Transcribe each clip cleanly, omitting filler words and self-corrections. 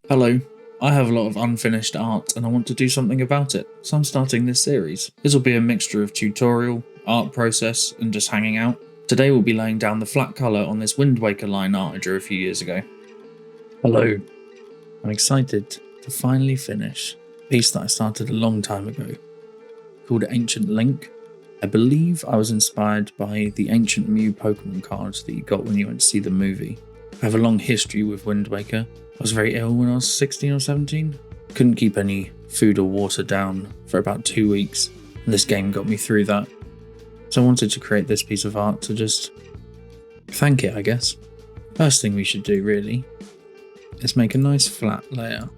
Hello, I have a lot of unfinished art and I want to do something about it, so I'm starting this series. This will be a mixture of tutorial, art process, and just hanging out. Today we'll be laying down the flat colour on this Wind Waker line art I drew a few years ago. Hello, I'm excited to finally finish a piece that I started a long time ago, called Ancient Link. I believe I was inspired by the Ancient Mew Pokemon cards that you got when you went to see the movie. I have a long history with Wind Waker. I was very ill when I was 16 or 17. Couldn't keep any food or water down for about 2 weeks, and this game got me through that. So I wanted to create this piece of art to just thank it, I guess. First thing we should do, really, is make a nice flat layer.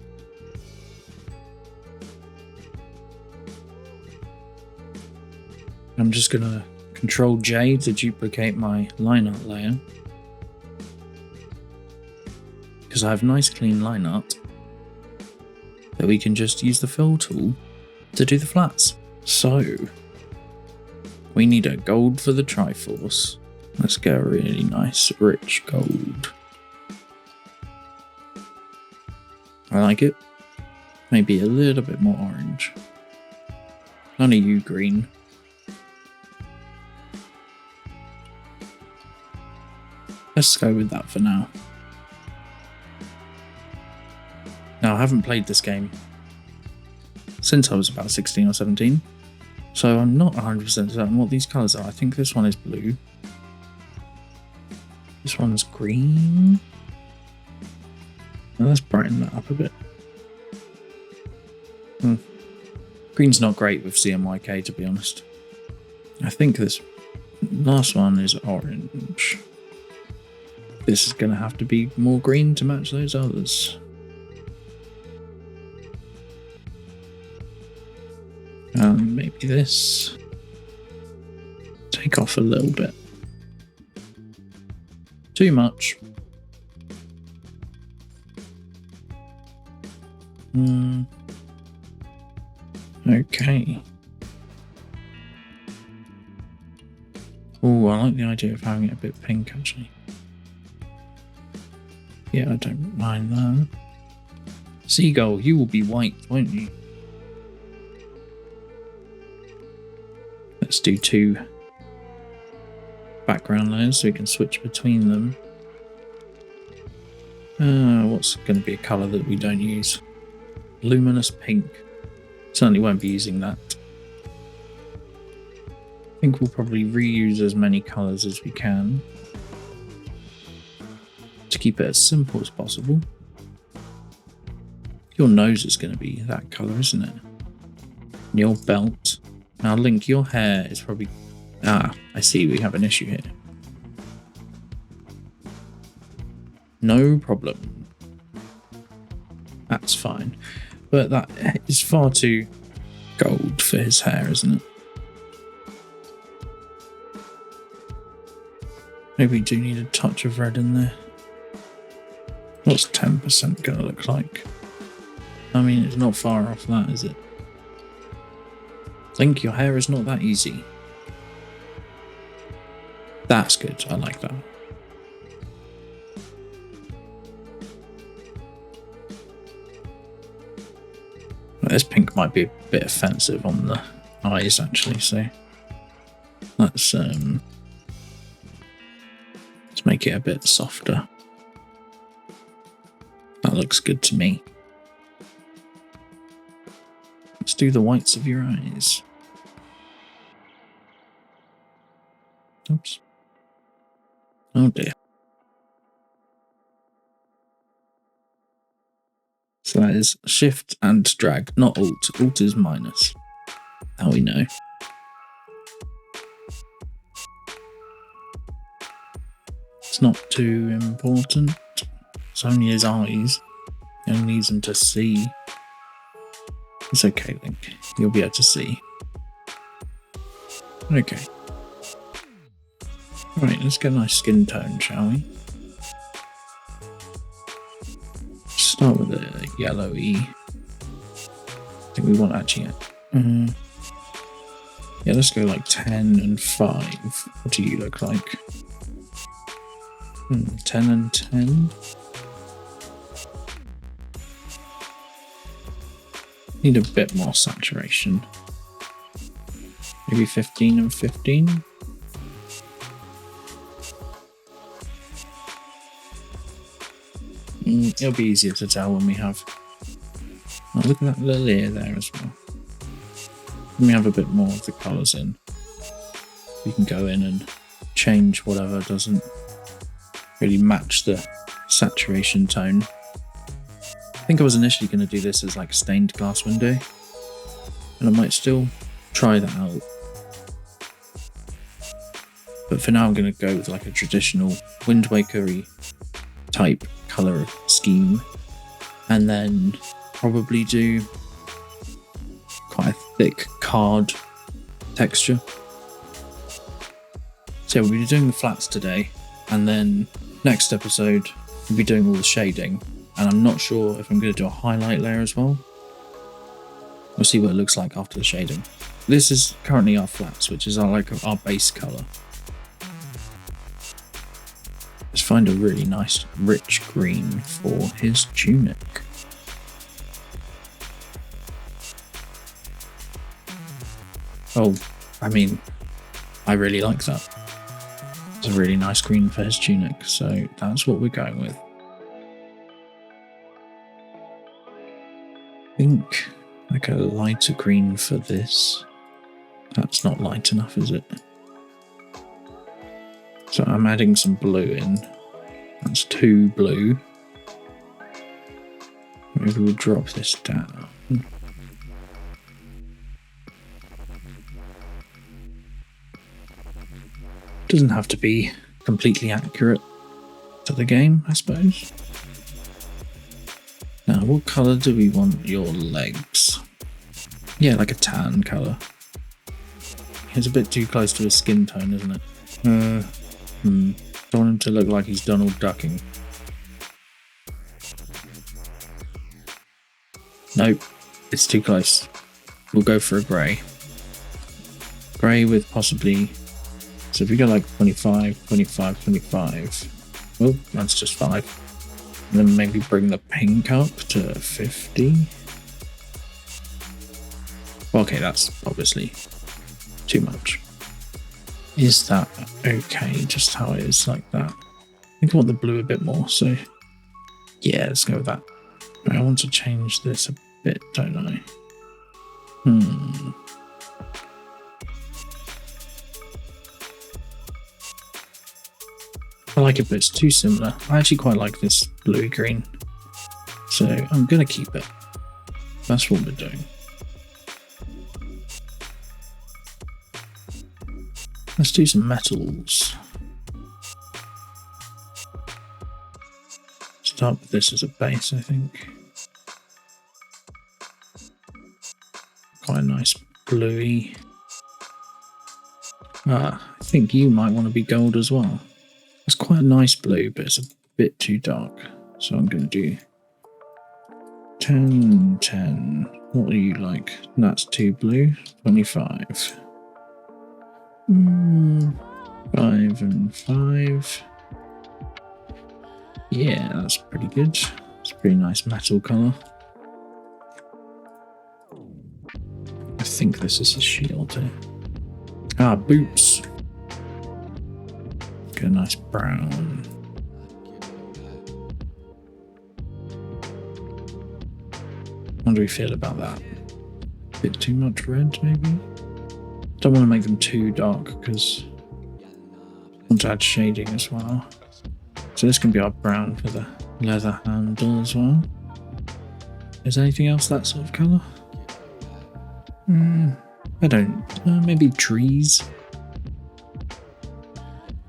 I'm just going to Control J to duplicate my line art layer, because I have nice clean line art that we can just use the fill tool to do the flats. So we need a gold for the Triforce. Let's get a really nice rich gold. I like it. Maybe a little bit more orange. None of you green. Let's go with that for now. Now, I haven't played this game since I was about 16 or 17, so I'm not 100% certain what these colours are. I think this one is blue. This one's green. Now let's brighten that up a bit. Green's not great with CMYK, to be honest. I think this last one is orange. This is going to have to be more green to match those others. Maybe this. Take off a little bit. Too much. Okay. Oh, I like the idea of having it a bit pink, actually. Yeah, I don't mind that. Seagull, you will be white, won't you? Let's do 2 background layers so we can switch between them. What's going to be a colour that we don't use? Luminous pink. Certainly won't be using that. I think we'll probably reuse as many colours as we can to keep it as simple as possible. Your nose is going to be that colour, isn't it? And your belt. Now, Link, your hair is probably... I see we have an issue here. No problem. That's fine. But that is far too gold for his hair, isn't it? Maybe we do need a touch of red in there. What's 10% going to look like? I mean, it's not far off that, is it? Link, your hair is not that easy. That's good. I like that. This pink might be a bit offensive on the eyes, actually, so let's make it a bit softer. That looks good to me. Let's do the whites of your eyes. Oops. Oh dear. So that is shift and drag, not alt. Alt is minus. Now we know. It's not too important. It's only his eyes. He only needs them to see. It's okay, Link. You'll be able to see. Okay. Right, let's get a nice skin tone, shall we? Start with a yellowy. I think we want actually. Yeah, let's go like 10 and 5. What do you look like? 10 and 10. Need a bit more saturation. Maybe 15 and 15. It'll be easier to tell when we have... Oh, look at that little ear there as well. When we have a bit more of the colours in, we can go in and change whatever doesn't really match the saturation tone. I think I was initially going to do this as like a stained glass window, and I might still try that out. But for now I'm going to go with like a traditional Wind Waker-y type colour scheme, and then probably do quite a thick card texture. So we'll be doing the flats today, and then next episode we'll be doing all the shading, and I'm not sure if I'm going to do a highlight layer as well. We'll see what it looks like after the shading. This is currently our flats, which is our base colour. Let's find a really nice rich green for his tunic. Oh, I mean, I really like that. It's a really nice green for his tunic, so that's what we're going with. I think like a lighter green for this. That's not light enough, is it? So I'm adding some blue in. That's 2 blue. Maybe we'll drop this down. Doesn't have to be completely accurate to the game, I suppose. Now, what colour do we want your legs? Yeah, like a tan colour. It's a bit too close to his skin tone, isn't it? Don't want him to look like he's Donald ducking. Nope, it's too close. We'll go for a grey. Grey with possibly... So if we go like 25, 25, 25... Well, that's just 5. And then maybe bring the pink up to 50. Okay, that's obviously too much. Is that okay, just how it is like that? I think I want the blue a bit more, so yeah, let's go with that. I want to change this a bit, don't I? I like it, but it's too similar. I actually quite like this bluey green, so I'm gonna keep it. That's what we're doing. Let's do some metals. Start with this as a base, I think. Quite a nice bluey. I think you might want to be gold as well. It's quite a nice blue, but it's a bit too dark. So I'm going to do 10, 10. What do you like? That's 2 blue. 25. 5 and 5. Yeah, that's pretty good. It's a pretty nice metal colour. I think this is a shield here. Ah, boots. Get a nice brown. How do we feel about that? A bit too much red, maybe? Don't want to make them too dark because I want to add shading as well. So this can be our brown for the leather handle as well. Is there anything else that sort of colour? I don't. Maybe trees.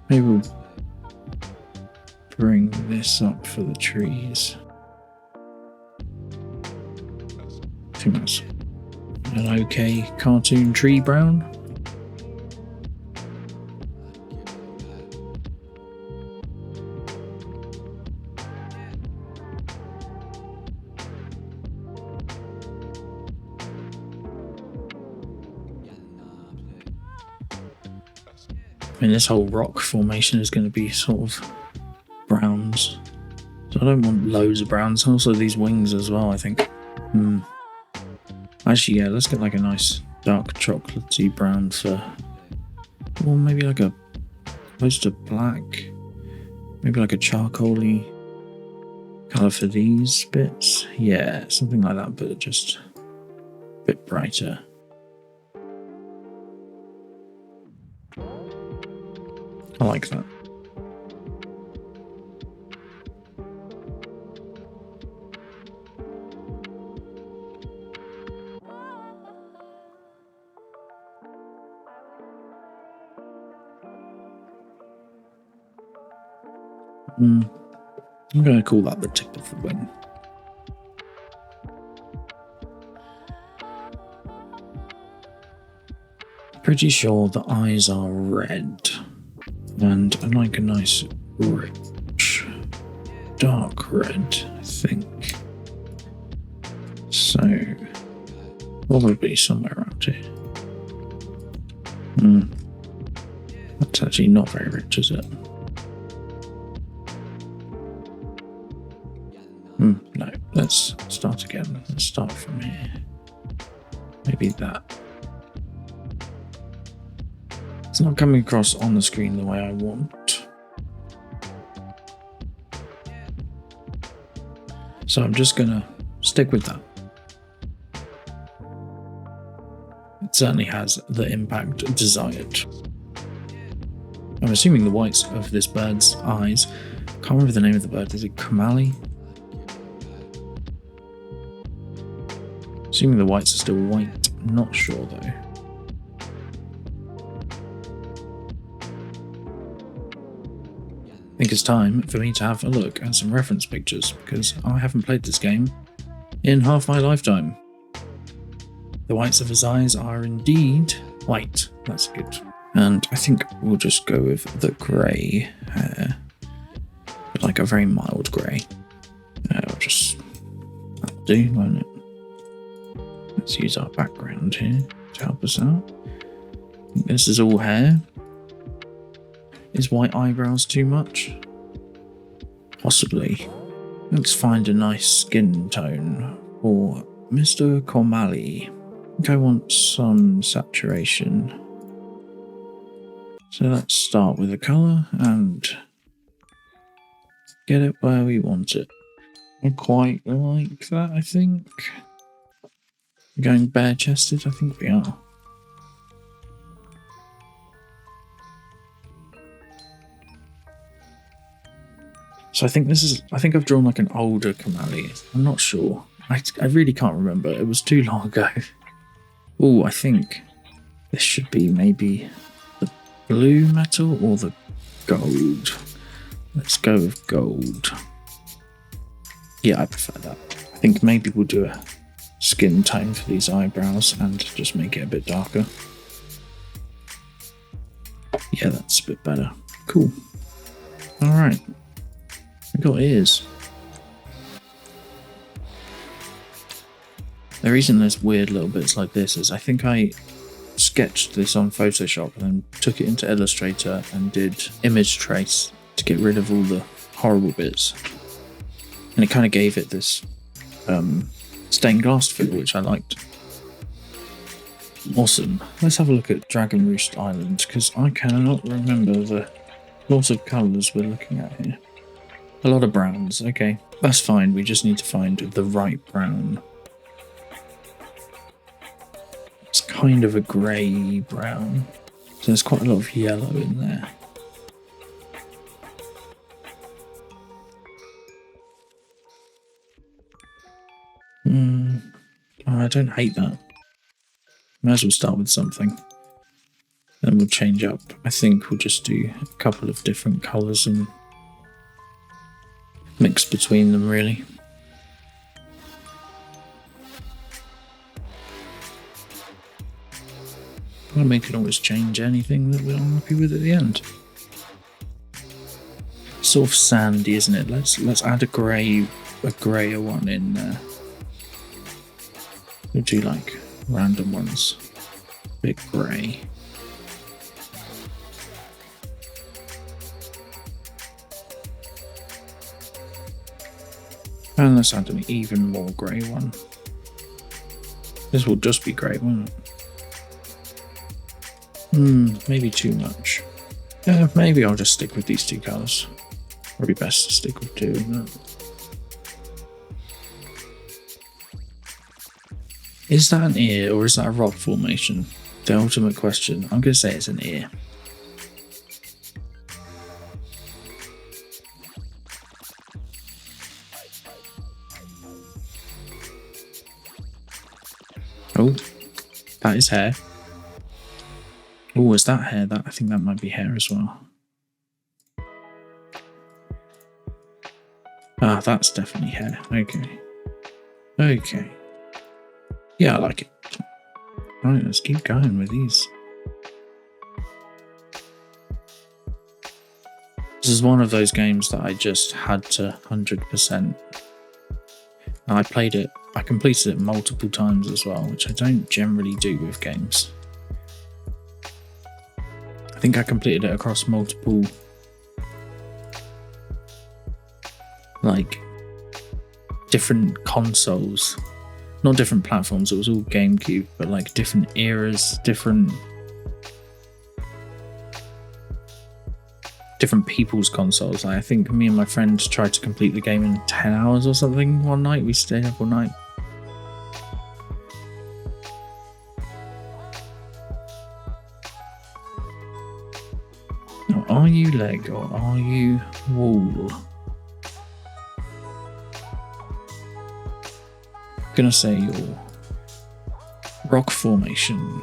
Maybe we'll bring this up for the trees. I think that's an okay cartoon tree brown. I mean, this whole rock formation is going to be sort of browns. So I don't want loads of browns. Also these wings as well, I think. Actually, yeah, let's get like a nice dark chocolatey brown for, or maybe like a close to black, maybe like a charcoaly colour for these bits. Yeah, something like that, but just a bit brighter. I like that. I'm going to call that the tip of the wing. Pretty sure the eyes are red, and I like a nice rich dark red, I think. So probably somewhere around here. That's actually not very rich, is it? No, let's start again. Let's start from here. Maybe that. It's not coming across on the screen the way I want. So I'm just gonna stick with that. It certainly has the impact desired. I'm assuming the whites of this bird's eyes, can't remember the name of the bird, is it Kamali? Assuming the whites are still white, not sure though. I think it's time for me to have a look at some reference pictures, because I haven't played this game in half my lifetime. The whites of his eyes are indeed white, that's good. And I think we'll just go with the grey hair, but like a very mild grey. That'll do, won't it? Let's use our background here to help us out. This is all hair. Is white eyebrows too much? Possibly. Let's find a nice skin tone for Mr. Komali. I think I want some saturation. So let's start with the colour and get it where we want it. I quite like that, I think. Going bare-chested? I think we are. So I think I've drawn like an older Kamali. I'm not sure. I really can't remember. It was too long ago. Oh, I think this should be maybe the blue metal or the gold. Let's go with gold. Yeah, I prefer that. I think maybe we'll do a skin tone for these eyebrows and just make it a bit darker. Yeah, that's a bit better. Cool. Alright. I got ears. The reason there's weird little bits like this is I think I sketched this on Photoshop and then took it into Illustrator and did image trace to get rid of all the horrible bits. And it kind of gave it this stained glass feel, which I liked. Awesome. Let's have a look at Dragon Roost Island, because I cannot remember the lots of colours we're looking at here. A lot of browns, okay. That's fine, we just need to find the right brown. It's kind of a grey brown, so there's quite a lot of yellow in there. I don't hate that. Might as well start with something. Then we'll change up. I think we'll just do a couple of different colours and mix between them, really. Well, we can always change anything that we're unhappy with at the end. Sort of sandy, isn't it? Let's add a grayer one in there. We'll do like random ones. Bit grey. And let's add an even more grey one. This will just be great, won't it? Maybe too much. Yeah, maybe I'll just stick with these two colours. Probably best to stick with two, isn't it? Is that an ear or is that a rock formation? The ultimate question. I'm going to say it's an ear. Oh, that is hair. Oh, is that hair? I think that might be hair as well. Ah, that's definitely hair. Okay. Okay. Yeah, I like it. Right, let's keep going with these. This is one of those games that I just had to 100%. I played it. I completed it multiple times as well, which I don't generally do with games. I think I completed it across multiple, like, different consoles. Not different platforms, it was all GameCube, but like different eras, different people's consoles. I think me and my friend tried to complete the game in 10 hours or something one night. We stayed up all night. Now, are you leg or are you wall? I'm gonna say your rock formation.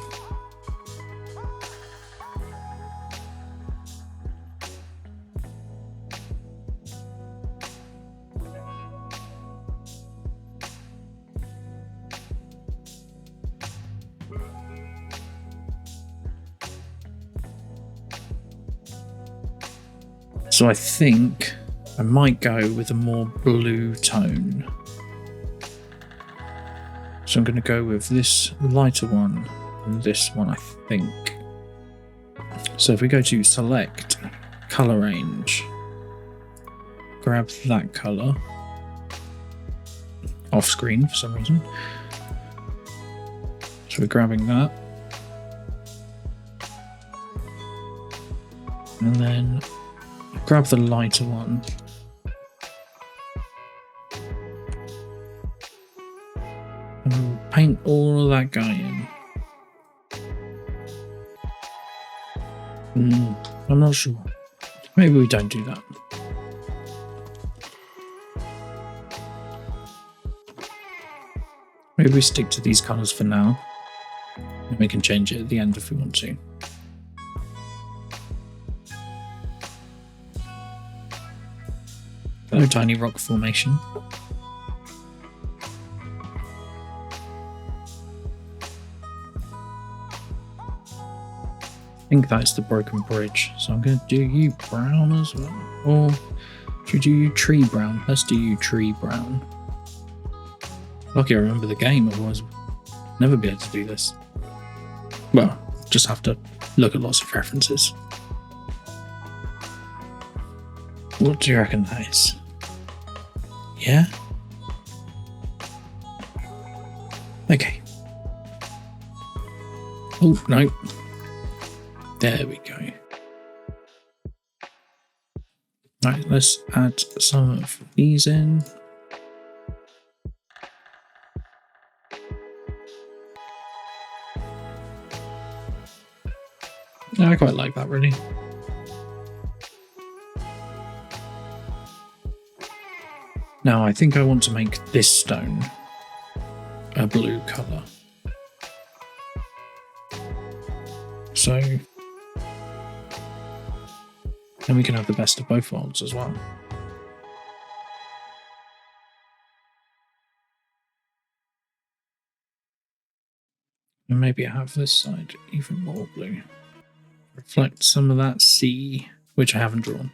So I think I might go with a more blue tone. So I'm going to go with this lighter one and this one, I think. So if we go to select color range, grab that color off screen for some reason. So we're grabbing that. And then grab the lighter one. And we'll paint all of that guy in. I'm not sure. Maybe we don't do that. Maybe we stick to these colours for now. And we can change it at the end if we want to. Hello, tiny rock formation. I think that's the broken bridge, so I'm going to do you brown as well. Or should we do you tree brown? Let's do you tree brown. Lucky I remember the game, otherwise I'd never be able to do this. Well, just have to look at lots of references. What do you reckon that is? Yeah? Okay. Oh, no. There we go. Right, let's add some of these in. I quite like that, really. Now, I think I want to make this stone a blue colour. So then we can have the best of both worlds as well. And maybe have this side even more blue. Reflect some of that sea, which I haven't drawn.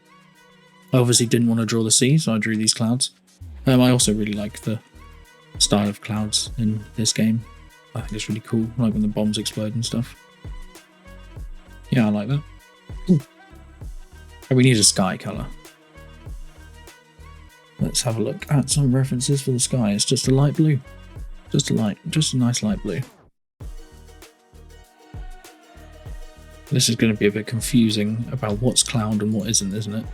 I obviously didn't want to draw the sea, so I drew these clouds. I also really like the style of clouds in this game. I think it's really cool, like when the bombs explode and stuff. Yeah, I like that. Ooh. Oh, we need a sky colour. Let's have a look at some references for the sky. It's just a light blue. Just a nice light blue. This is going to be a bit confusing about what's cloud and what isn't it?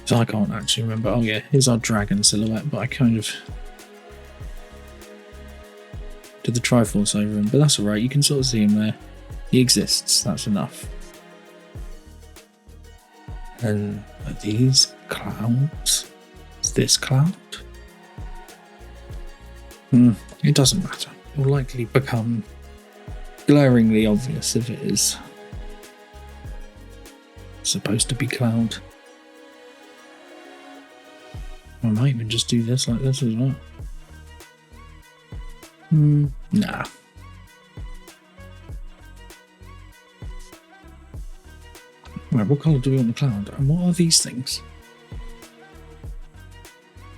So I can't actually remember. Oh yeah, here's our dragon silhouette, but I kind of did the Triforce over him, but that's alright, you can sort of see him there. He exists, that's enough. And are these clouds? Is this cloud? It doesn't matter. It will likely become glaringly obvious if it is supposed to be cloud. I might even just do this like this as well. Nah. Right, what colour do we want the cloud? And what are these things?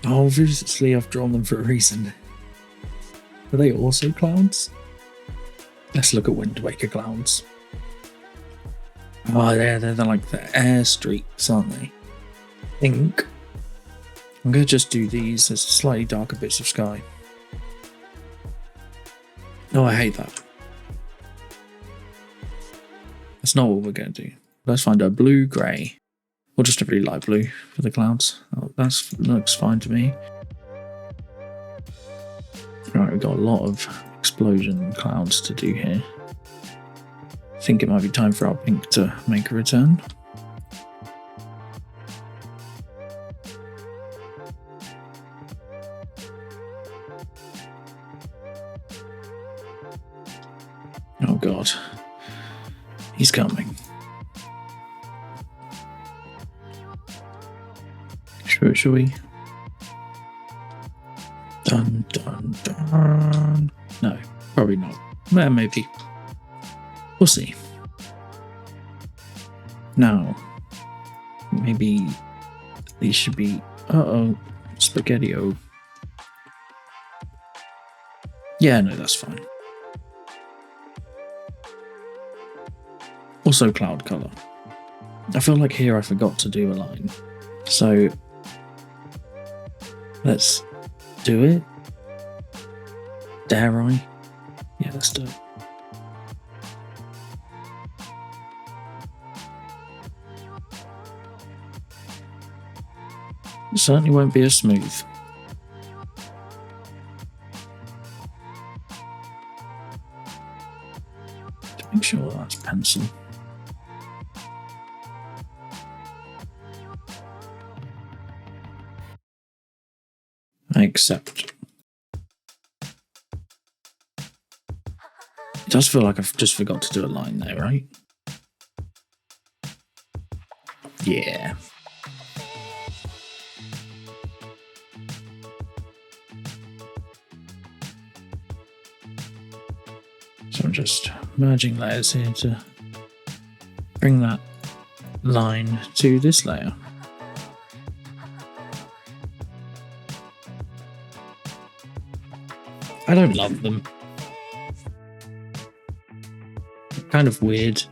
Oh, obviously I've drawn them for a reason. Are they also clouds? Let's look at Wind Waker clouds. Oh, they're like the air streaks, aren't they? I think I'm going to just do these as slightly darker bits of sky. Oh, I hate that. That's not what we're going to do. Let's find a blue-grey, or just a really light blue for the clouds. Oh, that looks fine to me. Right, we've got a lot of explosion clouds to do here. I think it might be time for our pink to make a return. Oh god, he's coming. Shall we? Dun dun dun. No, probably not. Well, maybe. We'll see. Now, maybe these should be. Spaghetti-o. Yeah, no, that's fine. Also, cloud color. I feel like here I forgot to do a line, so let's do it. Dare I? Yeah, let's do it. It certainly won't be as smooth. To make sure that's pencil. I accept. It does feel like I've just forgot to do a line there, right? Yeah. So I'm just merging layers here to bring that line to this layer. I don't love them. Kind of weird.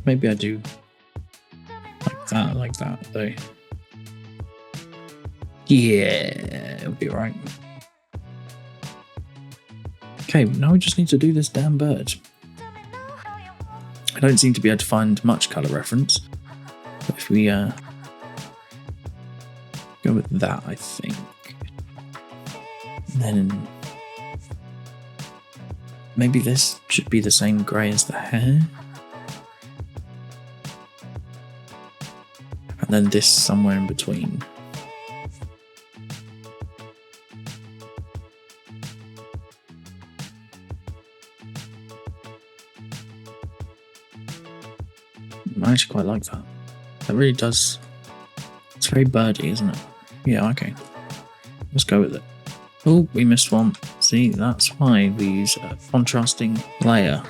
Maybe I do like that though. Yeah, it'll be alright. Okay, now we just need to do this damn bird. I don't seem to be able to find much colour reference. But if we go with that, I think. And then maybe this should be the same grey as the hair. And then this somewhere in between. I actually quite like that. That really does. It's very birdy, isn't it? Yeah, okay. Let's go with it. Oh, we missed one. See, that's why we use a contrasting layer.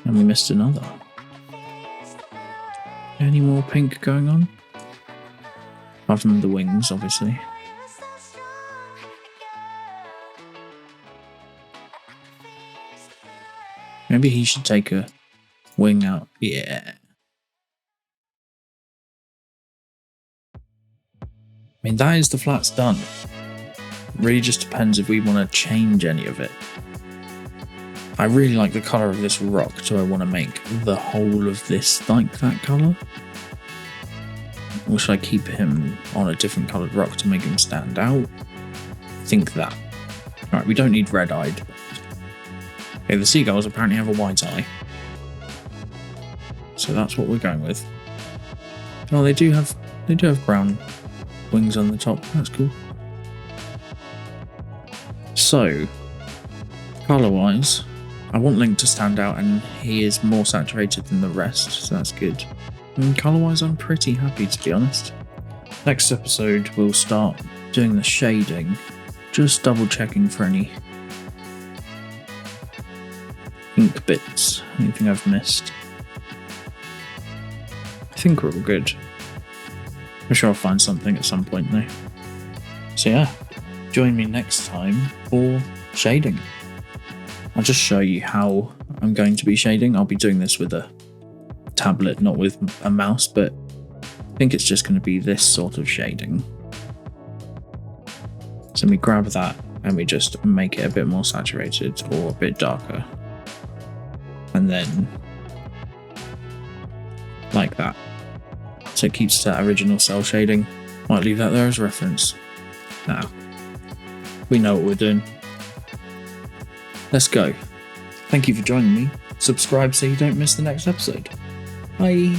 And we missed another. Any more pink going on? Apart from the wings, obviously. Maybe he should take a wing out. Yeah. I mean, that is the flats done. Really just depends if we want to change any of it. I really like the colour of this rock. Do I want to make the whole of this like that colour? Or should I keep him on a different coloured rock to make him stand out? I think that. Alright, we don't need red-eyed. Okay, the seagulls apparently have a white eye. So that's what we're going with. Oh, they do have brown wings on the top. That's cool. So, colour-wise, I want Link to stand out, and he is more saturated than the rest, so that's good. And colour-wise, I'm pretty happy, to be honest. Next episode, we'll start doing the shading, just double-checking for any ink bits, anything I've missed. I think we're all good. I'm sure I'll find something at some point though. So yeah, join me next time for shading. I'll just show you how I'm going to be shading. I'll be doing this with a tablet, not with a mouse, but I think it's just going to be this sort of shading. So we grab that and we just make it a bit more saturated or a bit darker. And then like that. So it keeps that original cell shading. Might leave that there as reference. Now, we know what we're doing. Let's go. Thank you for joining me. Subscribe so you don't miss the next episode. Bye.